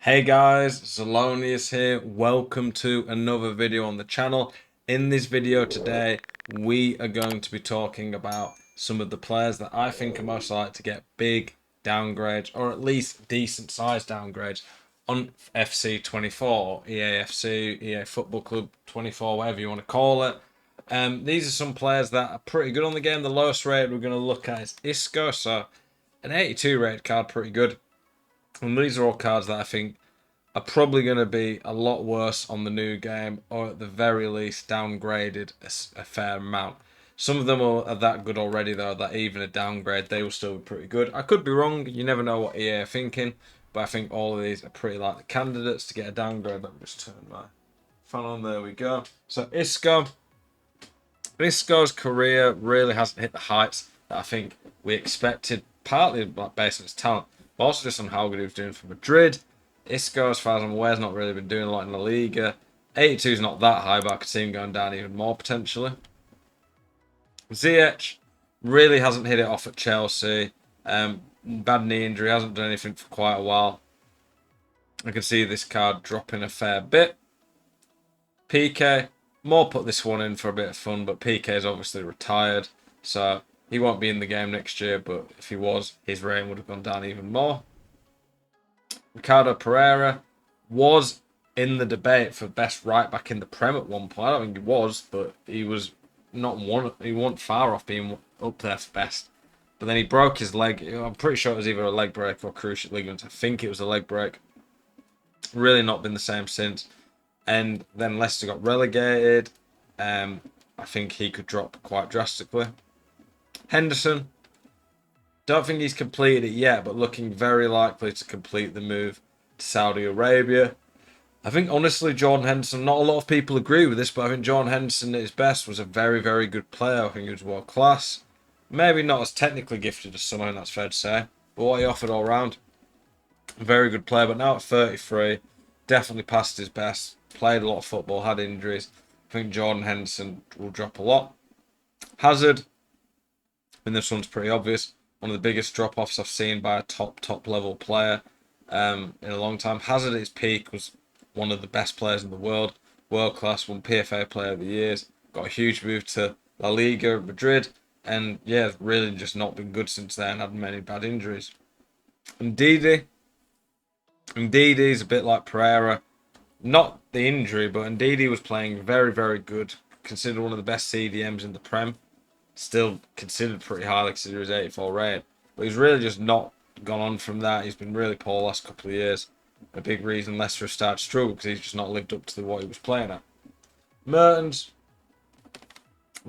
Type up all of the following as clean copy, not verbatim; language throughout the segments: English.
Hey guys, Zelonius here. Welcome to another video on the channel. In this video today, we are going to be talking about some of the players that I think are most likely to get big downgrades, or at least decent sized downgrades on FC 24, EA FC, EA Football Club 24, whatever you want to call it. These are some players that are pretty good on the game. The lowest rate we're going to look at is Isco, so an 82 rate card, pretty good. And these are all cards that I think are probably going to be a lot worse on the new game, or at the very least downgraded a fair amount. Some of them are that good already, though, that even a downgrade, they will still be pretty good. I could be wrong. You never know what EA are thinking, but I think all of these are pretty likely candidates to get a downgrade. Let me just turn my fan on. There we go. So Isco's career really hasn't hit the heights that I think we expected, partly based on his talent, but also just on how good he was doing for Madrid. Isco, as far as I'm aware, has not really been doing a lot in La Liga. 82 is not that high, but I could see him going down even more potentially. Ziyech really hasn't hit it off at Chelsea. Bad knee injury, hasn't done anything for quite a while. I can see this card dropping a fair bit. PK, more put this one in for a bit of fun, but PK is obviously retired, so he won't be in the game next year, but if he was, his reign would have gone down even more. Ricardo Pereira was in the debate for best right back in the Prem at one point. I don't think he was, but he was not one. He wasn't far off being up there for best. But then he broke his leg. I'm pretty sure it was either a leg break or cruciate ligament. I think it was a leg break. Really not been the same since. And then Leicester got relegated. I think he could drop quite drastically. Henderson, don't think he's completed it yet, but looking very likely to complete the move to Saudi Arabia. I think, honestly, Jordan Henderson, not a lot of people agree with this, but I think Jordan Henderson at his best was a very, very good player. I think he was world class. Maybe not as technically gifted as someone, that's fair to say, but what he offered all round, very good player. But now at 33, definitely past his best. Played a lot of football, had injuries. I think Jordan Henderson will drop a lot. Hazard, this one's pretty obvious. One of the biggest drop-offs I've seen by a top level player in a long time. Hazard at his peak was one of the best players in the world. World class, won PFA Player of the Years. Got a huge move to La Liga, Madrid. And yeah, really just not been good since then. Had many bad injuries. And Ndidi's a bit like Pereira. Not the injury, but Ndidi was playing very, very good. Considered one of the best CDMs in the Prem. Still considered pretty highly considered his 84 rate. But he's really just not gone on from that. He's been really poor last couple of years. A big reason Leicester have started to struggle because he's just not lived up to what he was playing at. Mertens,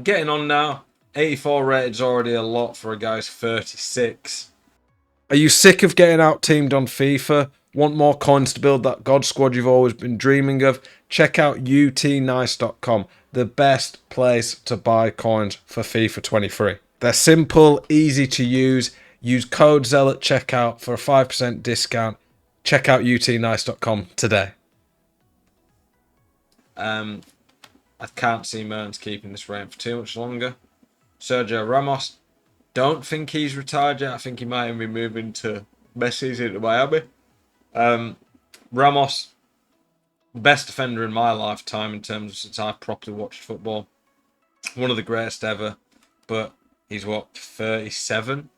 getting on now. 84 rated's already a lot for a guy who's 36. Are you sick of getting out-teamed on FIFA? Want more coins to build that God squad you've always been dreaming of? Check out utnice.com, the best place to buy coins for FIFA 23. They're simple, easy to use. Use code ZEL at checkout for a 5% discount. Check out utnice.com today. I can't see Mertens keeping this reign for too much longer. Sergio Ramos, don't think he's retired yet. I think he might even be moving to Messi's into Miami. Ramos, best defender in my lifetime in terms of since I've properly watched football. One of the greatest ever, but he's what, 37?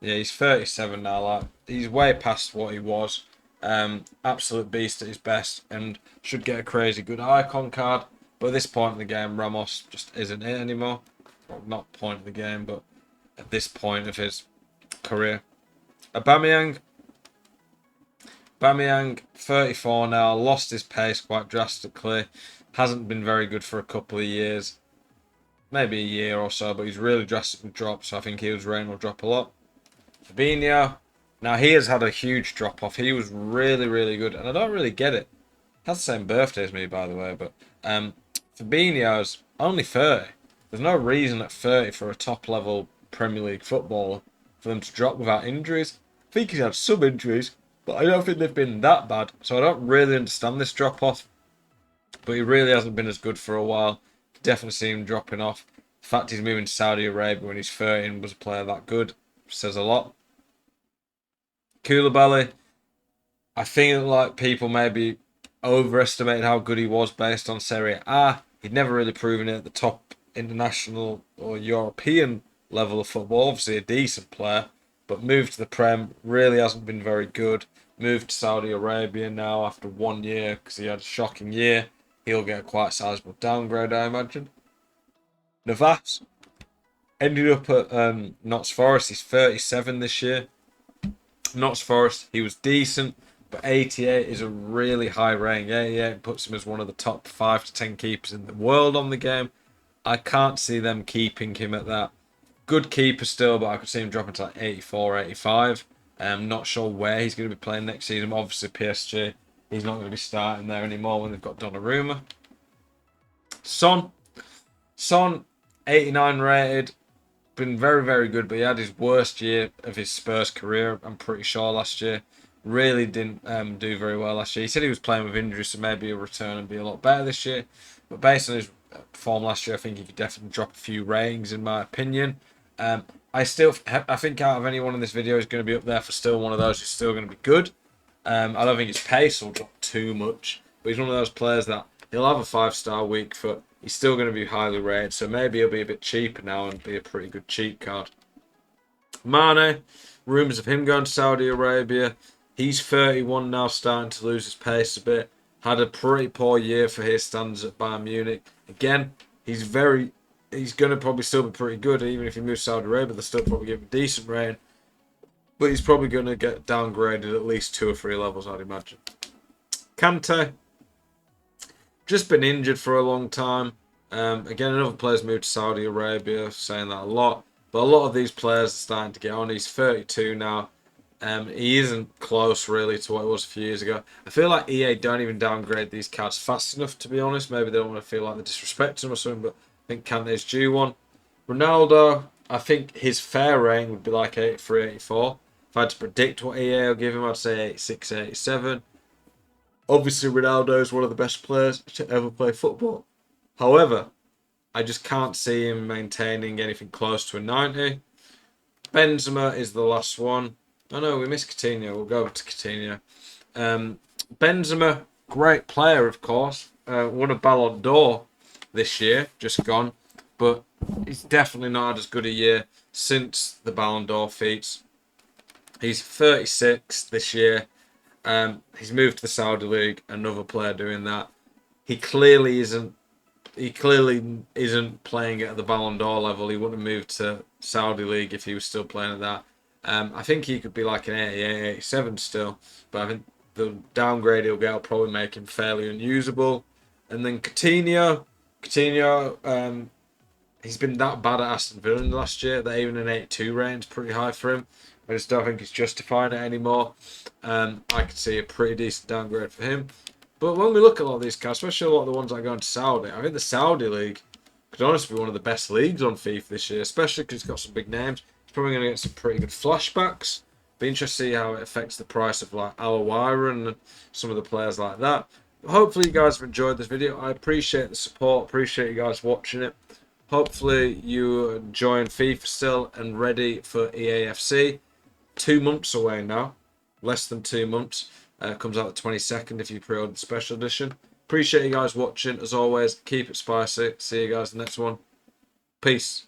Yeah, he's 37 now. Like, he's way past what he was. Absolute beast at his best, and should get a crazy good icon card. But at this point in the game, Ramos just isn't it anymore. Well, not point of the game, but at this point of his career. Aubameyang, 34 now, lost his pace quite drastically. Hasn't been very good for a couple of years. Maybe a year or so, but he's really drastically dropped, so I think his reign will drop a lot. Fabinho, now he has had a huge drop off. He was really, really good, and I don't really get it. He has the same birthday as me, by the way, but Fabinho's only 30. There's no reason at 30 for a top level Premier League footballer for them to drop without injuries. I think he's had some injuries, but I don't think they've been that bad, so I don't really understand this drop off. But he really hasn't been as good for a while. Definitely see him dropping off. The fact he's moving to Saudi Arabia when he's 30 and was a player that good says a lot. Koulibaly, I think like people maybe overestimated how good he was based on Serie A. He'd never really proven it at the top international or European level of football. Obviously a decent player, but moved to the Prem, really hasn't been very good. Moved to Saudi Arabia now after 1 year because he had a shocking year. He'll get a quite sizable downgrade, I imagine. Navas ended up at Notts Forest. He's 37 this year. Notts Forest, he was decent, but 88 is a really high rating. 88 puts him as one of the top 5 to 10 keepers in the world on the game. I can't see them keeping him at that. Good keeper still, but I could see him dropping to like 84, 85. I'm not sure where he's going to be playing next season. Obviously, PSG, he's not going to be starting there anymore when they've got Donnarumma. Son, 89 rated. Been very, very good, but he had his worst year of his Spurs career, I'm pretty sure, last year. Really didn't do very well last year. He said he was playing with injuries, so maybe he'll return and be a lot better this year. But based on his form last year, I think he could definitely drop a few ratings, in my opinion. I think out of anyone in this video is going to be up there for still one of those who's still going to be good. I don't think his pace will drop too much, but he's one of those players that he'll have a 5-star week foot. He's still going to be highly rated, so maybe he'll be a bit cheaper now and be a pretty good cheap card. Mane, rumours of him going to Saudi Arabia. He's 31 now, starting to lose his pace a bit. Had a pretty poor year for his standards at Bayern Munich. Again, he's going to probably still be pretty good, even if he moves to Saudi Arabia. They'll still probably give him a decent rating. But he's probably going to get downgraded at least 2 or 3 levels, I'd imagine. Kante, just been injured for a long time. Again, another player's moved to Saudi Arabia, saying that a lot. But a lot of these players are starting to get on. He's 32 now. He isn't close, really, to what it was a few years ago. I feel like EA don't even downgrade these cards fast enough, to be honest. Maybe they don't want to feel like they're disrespecting him or something, but I think Kante's due one. Ronaldo, I think his fair rating would be like 83, 84. If I had to predict what EA will give him, I'd say 86, 87. Obviously, Ronaldo is one of the best players to ever play football. However, I just can't see him maintaining anything close to a 90. Benzema is the last one. Oh no, we missed Coutinho. We'll go to Coutinho. Benzema, great player, of course. Won a Ballon d'Or this year, just gone. But he's definitely not had as good a year since the Ballon d'Or feats. He's 36 this year. He's moved to the Saudi League. Another player doing that. He clearly isn't playing at the Ballon d'Or level. He wouldn't have moved to Saudi League if he was still playing at that. I think he could be like an 88, 87 still. But I think the downgrade he'll get will probably make him fairly unusable. And then Coutinho, he's been that bad at Aston Villa last year that even an 82 rating is pretty high for him. I just don't think he's justifying it anymore. I could see a pretty decent downgrade for him. But when we look at a lot of these cards, especially a lot of the ones that go into Saudi, I think the Saudi League could honestly be one of the best leagues on FIFA this year, especially because it's got some big names. It's probably going to get some pretty good flashbacks. Be interested to see how it affects the price of like Alawira and some of the players like that. But hopefully you guys have enjoyed this video. I appreciate the support. Appreciate you guys watching it. Hopefully you are enjoying FIFA still and ready for EAFC. 2 months away now. Less than 2 months. Comes out the 22nd if you pre-ordered the special edition. Appreciate you guys watching. As always, keep it spicy. See you guys in the next one. Peace.